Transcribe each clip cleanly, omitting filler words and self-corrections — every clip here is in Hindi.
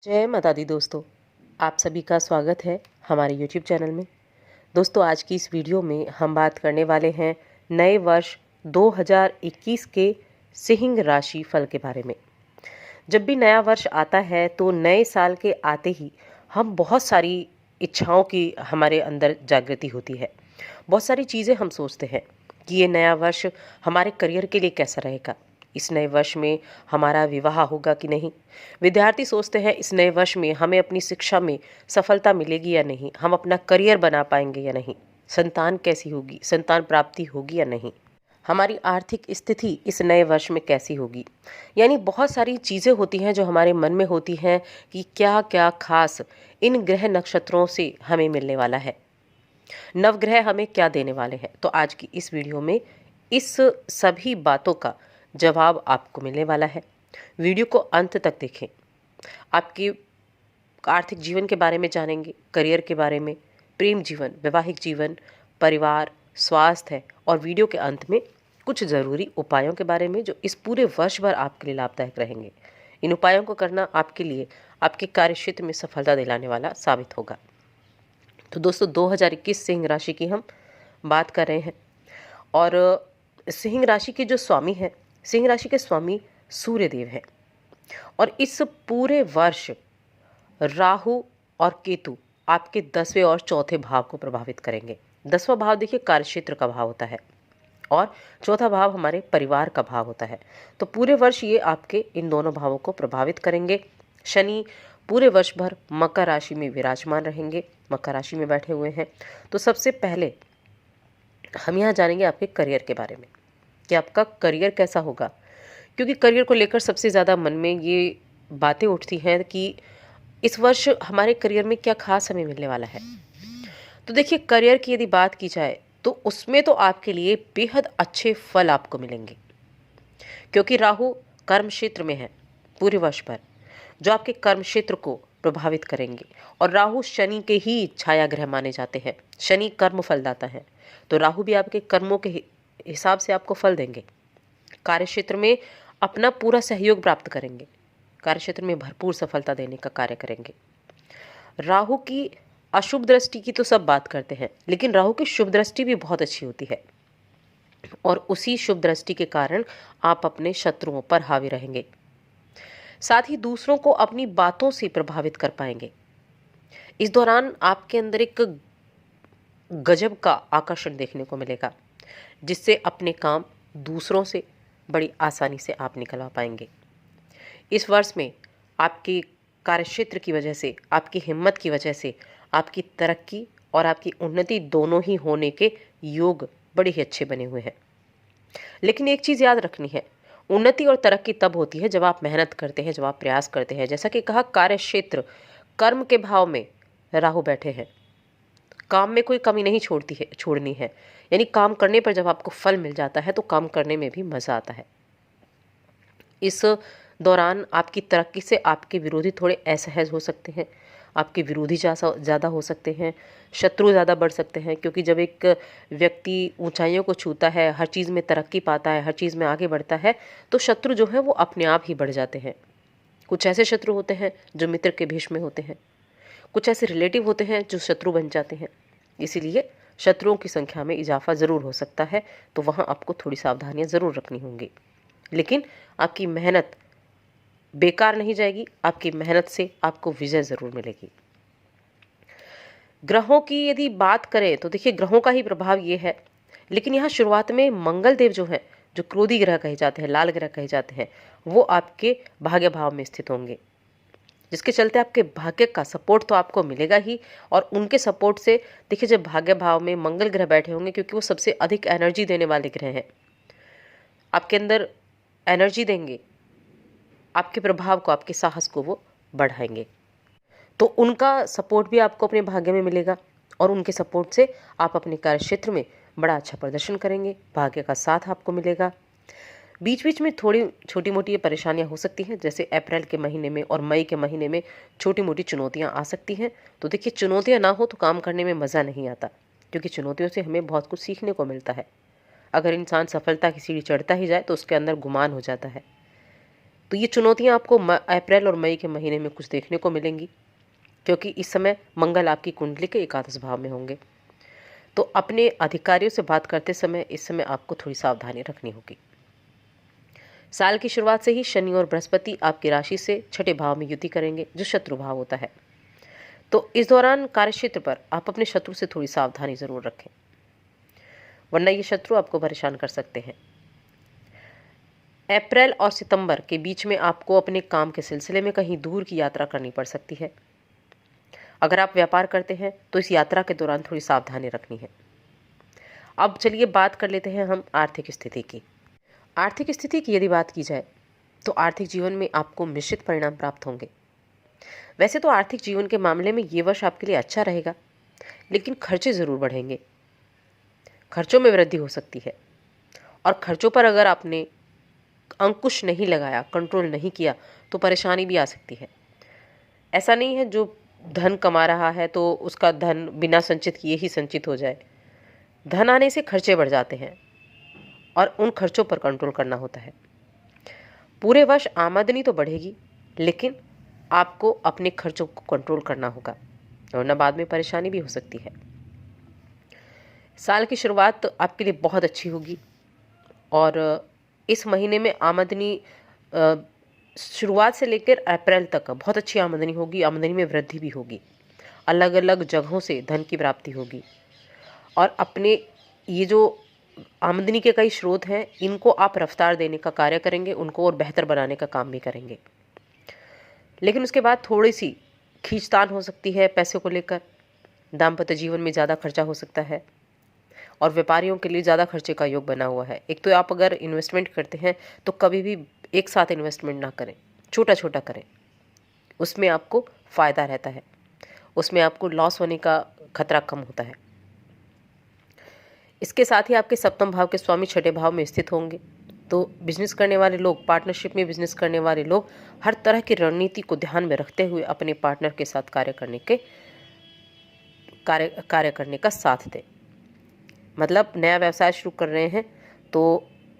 जय माता दी दोस्तों, आप सभी का स्वागत है हमारे YouTube चैनल में। दोस्तों, आज की इस वीडियो में हम बात करने वाले हैं नए वर्ष 2021 के सिंह राशि फल के बारे में। जब भी नया वर्ष आता है तो नए साल के आते ही हम बहुत सारी इच्छाओं की हमारे अंदर जागृति होती है। बहुत सारी चीज़ें हम सोचते हैं कि ये नया वर्ष हमारे करियर के लिए कैसा रहेगा, इस नए वर्ष में हमारा विवाह होगा कि नहीं। विद्यार्थी सोचते हैं इस नए वर्ष में हमें अपनी शिक्षा में सफलता मिलेगी या नहीं, हम अपना करियर बना पाएंगे या नहीं, संतान कैसी होगी, संतान प्राप्ति होगी या नहीं, हमारी आर्थिक स्थिति इस नए वर्ष में कैसी होगी। यानी बहुत सारी चीज़ें होती हैं जो हमारे मन में होती हैं कि क्या क्या खास इन ग्रह नक्षत्रों से हमें मिलने वाला है, नवग्रह हमें क्या देने वाले हैं। तो आज की इस वीडियो में इस सभी बातों का जवाब आपको मिलने वाला है। वीडियो को अंत तक देखें। आपके आर्थिक जीवन के बारे में जानेंगे, करियर के बारे में, प्रेम जीवन, वैवाहिक जीवन, परिवार, स्वास्थ्य और वीडियो के अंत में कुछ ज़रूरी उपायों के बारे में जो इस पूरे वर्ष भर आपके लिए लाभदायक रहेंगे। इन उपायों को करना आपके लिए आपके कार्यक्षेत्र में सफलता दिलाने वाला साबित होगा। तो दोस्तों, 2021 सिंह राशि की हम बात कर रहे हैं और सिंह राशि के जो स्वामी हैं, सिंह राशि के स्वामी सूर्य देव हैं और इस पूरे वर्ष राहु और केतु आपके 10वें और चौथे भाव को प्रभावित करेंगे। 10वां भाव देखिए कार्यक्षेत्र का भाव होता है और चौथा भाव हमारे परिवार का भाव होता है। तो पूरे वर्ष ये आपके इन दोनों भावों को प्रभावित करेंगे। शनि पूरे वर्ष भर मकर राशि में विराजमान रहेंगे, मकर राशि में बैठे हुए हैं। तो सबसे पहले हम यहाँ जानेंगे आपके करियर के बारे में कि आपका करियर कैसा होगा, क्योंकि करियर को लेकर सबसे ज़्यादा मन में ये बातें उठती हैं कि इस वर्ष हमारे करियर में क्या खास हमें मिलने वाला है। तो देखिए, करियर की यदि बात की जाए तो उसमें तो आपके लिए बेहद अच्छे फल आपको मिलेंगे, क्योंकि राहु कर्म क्षेत्र में है पूरे वर्ष भर, जो आपके कर्म क्षेत्र को प्रभावित करेंगे। और राहु शनि के ही छाया ग्रह माने जाते हैं। शनि कर्म फलदाता है, तो राहु भी आपके कर्मों के हिसाब से आपको फल देंगे। कार्यक्षेत्र में अपना पूरा सहयोग प्राप्त करेंगे, कार्यक्षेत्र में भरपूर सफलता देने का कार्य करेंगे। राहु की अशुभ दृष्टि की तो सब बात करते हैं, लेकिन राहु की शुभ दृष्टि भी बहुत अच्छी होती है और उसी शुभ दृष्टि के कारण आप अपने शत्रुओं पर हावी रहेंगे। साथ ही दूसरों को अपनी बातों से प्रभावित कर पाएंगे। इस दौरान आपके अंदर एक गजब का आकर्षण देखने को मिलेगा, जिससे अपने काम दूसरों से बड़ी आसानी से आप निकलवा पाएंगे। इस वर्ष में आपके कार्यक्षेत्र की वजह से, आपकी हिम्मत की वजह से आपकी तरक्की और आपकी उन्नति दोनों ही होने के योग बड़े ही अच्छे बने हुए हैं। लेकिन एक चीज़ याद रखनी है, उन्नति और तरक्की तब होती है जब आप मेहनत करते हैं, जब आप प्रयास करते हैं। जैसा कि कहा, कार्यक्षेत्र कर्म के भाव में राहु बैठे हैं, काम में कोई कमी नहीं छोड़नी है। यानी काम करने पर जब आपको फल मिल जाता है तो काम करने में भी मज़ा आता है। इस दौरान आपकी तरक्की से आपके विरोधी थोड़े असहज हो सकते हैं, आपके विरोधी ज़्यादा हो सकते हैं, शत्रु ज़्यादा बढ़ सकते हैं। क्योंकि जब एक व्यक्ति ऊंचाइयों को छूता है, हर चीज़ में तरक्की पाता है, हर चीज़ में आगे बढ़ता है, तो शत्रु जो है वो अपने आप ही बढ़ जाते हैं। कुछ ऐसे शत्रु होते हैं जो मित्र के भेष में होते हैं, कुछ ऐसे रिलेटिव होते हैं जो शत्रु बन जाते हैं। इसीलिए शत्रुओं की संख्या में इजाफा ज़रूर हो सकता है, तो वहाँ आपको थोड़ी सावधानियाँ ज़रूर रखनी होंगी। लेकिन आपकी मेहनत बेकार नहीं जाएगी, आपकी मेहनत से आपको विजय ज़रूर मिलेगी। ग्रहों की यदि बात करें तो देखिए, ग्रहों का ही प्रभाव ये है। लेकिन यहाँ शुरुआत में मंगल देव जो हैं, जो क्रोधी ग्रह कहे जाते हैं, लाल ग्रह कहे जाते हैं, वो आपके भाग्य भाव में स्थित होंगे, जिसके चलते आपके भाग्य का सपोर्ट तो आपको मिलेगा ही। और उनके सपोर्ट से देखिए, जब भाग्य भाव में मंगल ग्रह बैठे होंगे, क्योंकि वो सबसे अधिक एनर्जी देने वाले ग्रह हैं, आपके अंदर एनर्जी देंगे, आपके प्रभाव को, आपके साहस को वो बढ़ाएंगे। तो उनका सपोर्ट भी आपको अपने भाग्य में मिलेगा और उनके सपोर्ट से आप अपने कार्यक्षेत्र में बड़ा अच्छा प्रदर्शन करेंगे, भाग्य का साथ आपको मिलेगा। बीच बीच में थोड़ी छोटी मोटी परेशानियां हो सकती हैं, जैसे अप्रैल के महीने में और मई के महीने में छोटी मोटी चुनौतियां आ सकती हैं। तो देखिए, चुनौतियां ना हो तो काम करने में मज़ा नहीं आता, क्योंकि चुनौतियों से हमें बहुत कुछ सीखने को मिलता है। अगर इंसान सफलता की सीढ़ी चढ़ता ही जाए तो उसके अंदर गुमान हो जाता है। तो ये चुनौतियाँ आपको अप्रैल और मई के महीने में कुछ देखने को मिलेंगी, क्योंकि इस समय मंगल आपकी कुंडली के एकादश भाव में होंगे। तो अपने अधिकारियों से बात करते समय इस समय आपको थोड़ी सावधानी रखनी होगी। साल की शुरुआत से ही शनि और बृहस्पति आपकी राशि से छठे भाव में युति करेंगे, जो शत्रु भाव होता है। तो इस दौरान कार्यक्षेत्र पर आप अपने शत्रु से थोड़ी सावधानी जरूर रखें, वरना ये शत्रु आपको परेशान कर सकते हैं। अप्रैल और सितंबर के बीच में आपको अपने काम के सिलसिले में कहीं दूर की यात्रा करनी पड़ सकती है। अगर आप व्यापार करते हैं तो इस यात्रा के दौरान थोड़ी सावधानी रखनी है। अब चलिए बात कर लेते हैं हम आर्थिक स्थिति की। आर्थिक स्थिति की यदि बात की जाए तो आर्थिक जीवन में आपको मिश्रित परिणाम प्राप्त होंगे। वैसे तो आर्थिक जीवन के मामले में ये वर्ष आपके लिए अच्छा रहेगा, लेकिन खर्चे ज़रूर बढ़ेंगे। खर्चों में वृद्धि हो सकती है, और खर्चों पर अगर आपने अंकुश नहीं लगाया, कंट्रोल नहीं किया, तो परेशानी भी आ सकती है। ऐसा नहीं है जो धन कमा रहा है तो उसका धन बिना संचित किए ही संचित हो जाए। धन आने से खर्चे बढ़ जाते हैं और उन खर्चों पर कंट्रोल करना होता है। पूरे वर्ष आमदनी तो बढ़ेगी, लेकिन आपको अपने खर्चों को कंट्रोल करना होगा, वरना बाद में परेशानी भी हो सकती है। साल की शुरुआत तो आपके लिए बहुत अच्छी होगी, और इस महीने में आमदनी शुरुआत से लेकर अप्रैल तक बहुत अच्छी आमदनी होगी। आमदनी में वृद्धि भी होगी, अलग अलग जगहों से धन की प्राप्ति होगी, और अपने ये जो आमदनी के कई स्रोत हैं इनको आप रफ्तार देने का कार्य करेंगे, उनको और बेहतर बनाने का काम भी करेंगे। लेकिन उसके बाद थोड़ी सी खींचतान हो सकती है पैसे को लेकर। दाम्पत्य जीवन में ज़्यादा खर्चा हो सकता है, और व्यापारियों के लिए ज़्यादा खर्चे का योग बना हुआ है। एक तो आप अगर इन्वेस्टमेंट करते हैं तो कभी भी एक साथ इन्वेस्टमेंट ना करें, छोटा छोटा करें, उसमें आपको फ़ायदा रहता है, उसमें आपको लॉस होने का खतरा कम होता है। इसके साथ ही आपके सप्तम भाव के स्वामी छठे भाव में स्थित होंगे, तो बिजनेस करने वाले लोग, पार्टनरशिप में बिजनेस करने वाले लोग हर तरह की रणनीति को ध्यान में रखते हुए अपने पार्टनर के साथ कार्य करने का साथ दें। मतलब नया व्यवसाय शुरू कर रहे हैं तो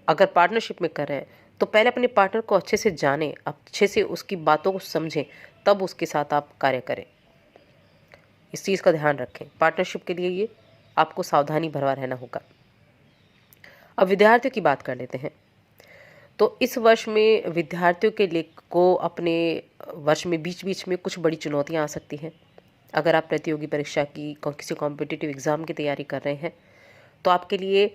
अगर पार्टनरशिप में कर रहे हैं तो पहले अपने पार्टनर को अच्छे से जानें, अच्छे से उसकी बातों को समझें, तब उसके साथ आप कार्य करें। इस चीज़ का ध्यान रखें। पार्टनरशिप के लिए ये आपको सावधानी भरवा रहना होगा। अब विद्यार्थियों की बात कर लेते हैं। तो इस वर्ष में विद्यार्थियों के लिए को अपने वर्ष में बीच बीच में कुछ बड़ी चुनौतियां आ सकती हैं। अगर आप प्रतियोगी परीक्षा की किसी कॉम्पिटिटिव एग्ज़ाम की तैयारी कर रहे हैं तो आपके लिए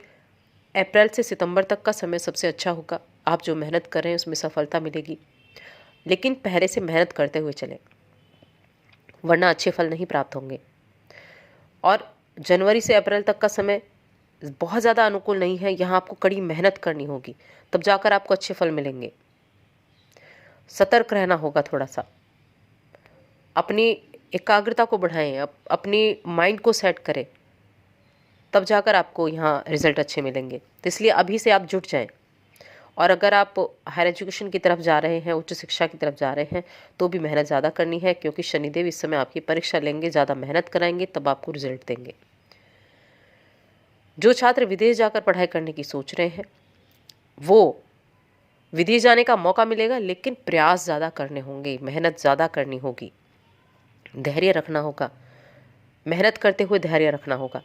अप्रैल से सितंबर तक का समय सबसे अच्छा होगा। आप जो मेहनत कर रहे हैं उसमें सफलता मिलेगी, लेकिन पहले से मेहनत करते हुए चलें, वरना अच्छे फल नहीं प्राप्त होंगे। और जनवरी से अप्रैल तक का समय बहुत ज़्यादा अनुकूल नहीं है, यहाँ आपको कड़ी मेहनत करनी होगी, तब जाकर आपको अच्छे फल मिलेंगे। सतर्क रहना होगा थोड़ा सा, अपनी एकाग्रता को बढ़ाएं, अपनी माइंड को सेट करें, तब जाकर आपको यहाँ रिजल्ट अच्छे मिलेंगे। तो इसलिए अभी से आप जुट जाएं। और अगर आप हायर एजुकेशन की तरफ जा रहे हैं, उच्च शिक्षा की तरफ जा रहे हैं, तो भी मेहनत ज़्यादा करनी है, क्योंकि शनिदेव इस समय आपकी परीक्षा लेंगे, ज़्यादा मेहनत कराएंगे, तब आपको रिजल्ट देंगे। जो छात्र विदेश जाकर पढ़ाई करने की सोच रहे हैं वो विदेश जाने का मौका मिलेगा, लेकिन प्रयास ज़्यादा करने होंगे, मेहनत ज़्यादा करनी होगी, धैर्य रखना होगा। मेहनत करते हुए धैर्य रखना होगा।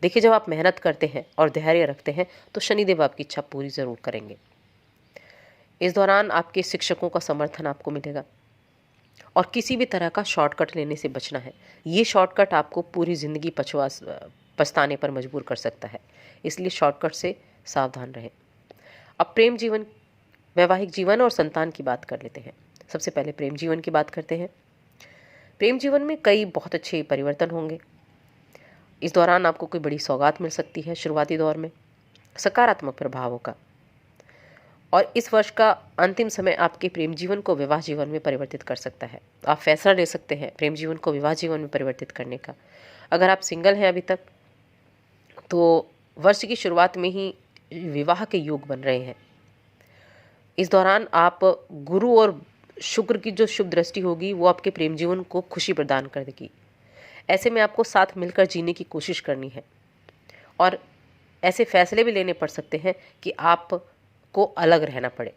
देखिए, जब आप मेहनत करते हैं और धैर्य रखते हैं तो शनिदेव आपकी इच्छा पूरी ज़रूर करेंगे। इस दौरान आपके शिक्षकों का समर्थन आपको मिलेगा, और किसी भी तरह का शॉर्टकट लेने से बचना है। ये शॉर्टकट आपको पूरी ज़िंदगी पछताने पर मजबूर कर सकता है, इसलिए शॉर्टकट से सावधान रहें। अब प्रेम जीवन, वैवाहिक जीवन और संतान की बात कर लेते हैं। सबसे पहले प्रेम जीवन की बात करते हैं। प्रेम जीवन में कई बहुत अच्छे परिवर्तन होंगे। इस दौरान आपको कोई बड़ी सौगात मिल सकती है। शुरुआती दौर में सकारात्मक प्रभाव होगा, और इस वर्ष का अंतिम समय आपके प्रेम जीवन को विवाह जीवन में परिवर्तित कर सकता है। आप फैसला ले सकते हैं प्रेम जीवन को विवाह जीवन में परिवर्तित करने का। अगर आप सिंगल हैं अभी तक, तो वर्ष की शुरुआत में ही विवाह के योग बन रहे हैं। इस दौरान आप गुरु और शुक्र की जो शुभ दृष्टि होगी वो आपके प्रेम जीवन को खुशी प्रदान कर देगी। ऐसे में आपको साथ मिलकर जीने की कोशिश करनी है, और ऐसे फैसले भी लेने पड़ सकते हैं कि आपको अलग रहना पड़े।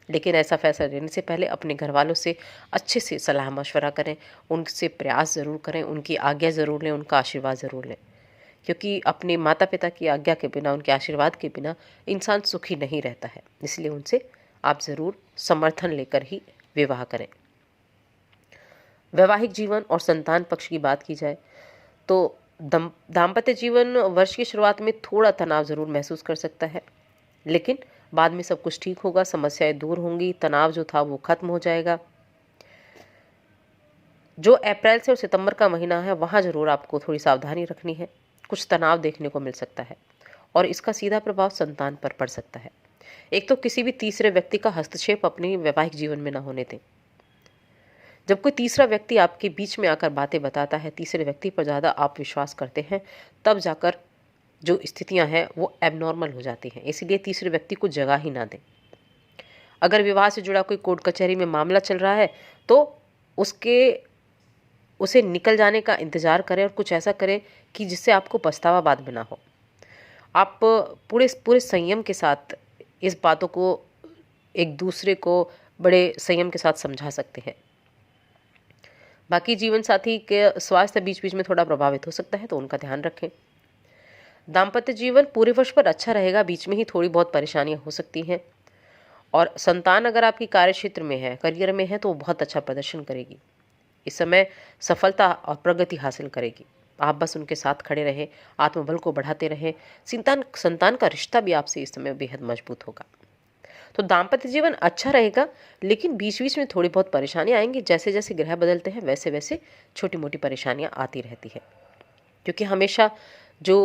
लेकिन ऐसा फैसला लेने से पहले अपने घर वालों से अच्छे से सलाह मशवरा करें, उनसे प्रयास ज़रूर करें, उनकी आज्ञा ज़रूर लें, उनका आशीर्वाद ज़रूर लें। क्योंकि अपने माता पिता की आज्ञा के बिना, उनके आशीर्वाद के बिना इंसान सुखी नहीं रहता है। इसलिए उनसे आप ज़रूर समर्थन लेकर ही विवाह करें। वैवाहिक जीवन और संतान पक्ष की बात की जाए तो दाम्पत्य जीवन वर्ष की शुरुआत में थोड़ा तनाव ज़रूर महसूस कर सकता है, लेकिन बाद में सब कुछ ठीक होगा, समस्याएं दूर होंगी, तनाव जो था वो खत्म हो जाएगा। जो अप्रैल से और सितंबर का महीना है वहाँ ज़रूर आपको थोड़ी सावधानी रखनी है। कुछ तनाव देखने को मिल सकता है और इसका सीधा प्रभाव संतान पर पड़ सकता है। एक तो किसी भी तीसरे व्यक्ति का हस्तक्षेप अपने वैवाहिक जीवन में ना होने दें। जब कोई तीसरा व्यक्ति आपके बीच में आकर बातें बताता है, तीसरे व्यक्ति पर ज़्यादा आप विश्वास करते हैं, तब जाकर जो स्थितियां हैं वो एबनॉर्मल हो जाती हैं। इसीलिए तीसरे व्यक्ति को जगह ही ना दें। अगर विवाह से जुड़ा कोई कोर्ट कचहरी में मामला चल रहा है तो उसे निकल जाने का इंतज़ार करें और कुछ ऐसा करें कि जिससे आपको पछतावा बाद में ना हो। आप पूरे संयम के साथ इस बातों को एक दूसरे को बड़े संयम के साथ समझा सकते हैं। बाकी जीवन साथी के स्वास्थ्य बीच बीच में थोड़ा प्रभावित हो सकता है, तो उनका ध्यान रखें। दाम्पत्य जीवन पूरे वर्ष पर अच्छा रहेगा, बीच में ही थोड़ी बहुत परेशानियां हो सकती हैं। और संतान अगर आपकी कार्य क्षेत्र में है, करियर में है, तो वो बहुत अच्छा प्रदर्शन करेगी। इस समय सफलता और प्रगति हासिल करेगी। आप बस उनके साथ खड़े रहें, आत्मबल को बढ़ाते रहें। संतान का रिश्ता भी आपसे इस समय बेहद मजबूत होगा। तो दाम्पत्य जीवन अच्छा रहेगा, लेकिन बीच बीच में थोड़ी बहुत परेशानियां आएंगी। जैसे जैसे ग्रह बदलते हैं वैसे वैसे छोटी मोटी परेशानियां आती रहती है, क्योंकि हमेशा जो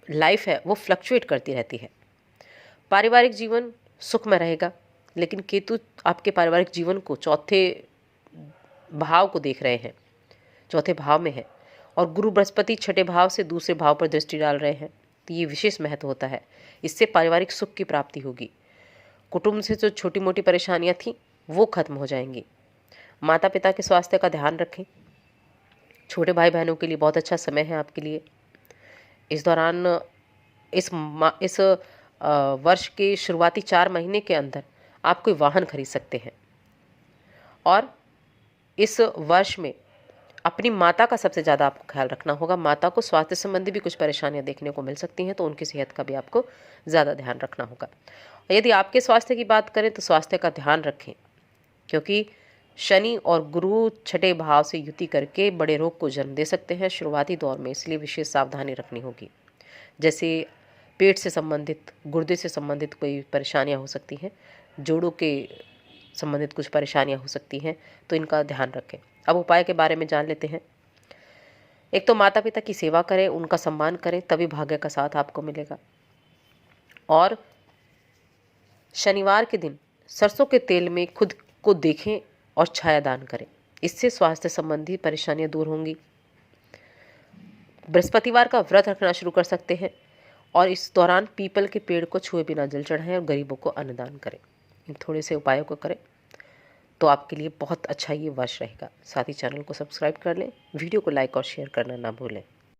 लाइफ है वो फ्लक्चुएट करती रहती है। पारिवारिक जीवन सुखमय रहेगा, लेकिन केतु आपके पारिवारिक जीवन को चौथे भाव को देख रहे हैं, चौथे भाव में है, और गुरु बृहस्पति छठे भाव से दूसरे भाव पर दृष्टि डाल रहे हैं। तो ये विशेष महत्व होता है। इससे पारिवारिक सुख की प्राप्ति होगी। कुटुंब से जो छोटी मोटी परेशानियां थी वो खत्म हो जाएंगी। माता पिता के स्वास्थ्य का ध्यान रखें। छोटे भाई बहनों के लिए बहुत अच्छा समय है आपके लिए। इस दौरान इस वर्ष के शुरुआती 4 महीने के अंदर आप कोई वाहन खरीद सकते हैं। और इस वर्ष में अपनी माता का सबसे ज़्यादा आपको ख्याल रखना होगा। माता को स्वास्थ्य संबंधी भी कुछ परेशानियां देखने को मिल सकती हैं, तो उनकी सेहत का भी आपको ज़्यादा ध्यान रखना होगा। यदि आपके स्वास्थ्य की बात करें तो स्वास्थ्य का ध्यान रखें, क्योंकि शनि और गुरु छठे भाव से युति करके बड़े रोग को जन्म दे सकते हैं शुरुआती दौर में। इसलिए विशेष सावधानी रखनी होगी। जैसे पेट से संबंधित, गुर्दे से संबंधित कोई परेशानियां हो सकती हैं, जोड़ों के संबंधित कुछ परेशानियां हो सकती हैं, तो इनका ध्यान रखें। अब उपाय के बारे में जान लेते हैं। एक तो माता पिता की सेवा करें, उनका सम्मान करें, तभी भाग्य का साथ आपको मिलेगा। और शनिवार के दिन सरसों के तेल में खुद को देखें और छाया दान करें। इससे स्वास्थ्य संबंधी परेशानियां दूर होंगी। बृहस्पतिवार का व्रत रखना शुरू कर सकते हैं और इस दौरान पीपल के पेड़ को छुए बिना जल चढ़ाएं और गरीबों को अन्नदान करें। इन थोड़े से उपायों को करें तो आपके लिए बहुत अच्छा ये वर्ष रहेगा। साथ ही चैनल को सब्सक्राइब कर लें, वीडियो को लाइक और शेयर करना ना भूलें।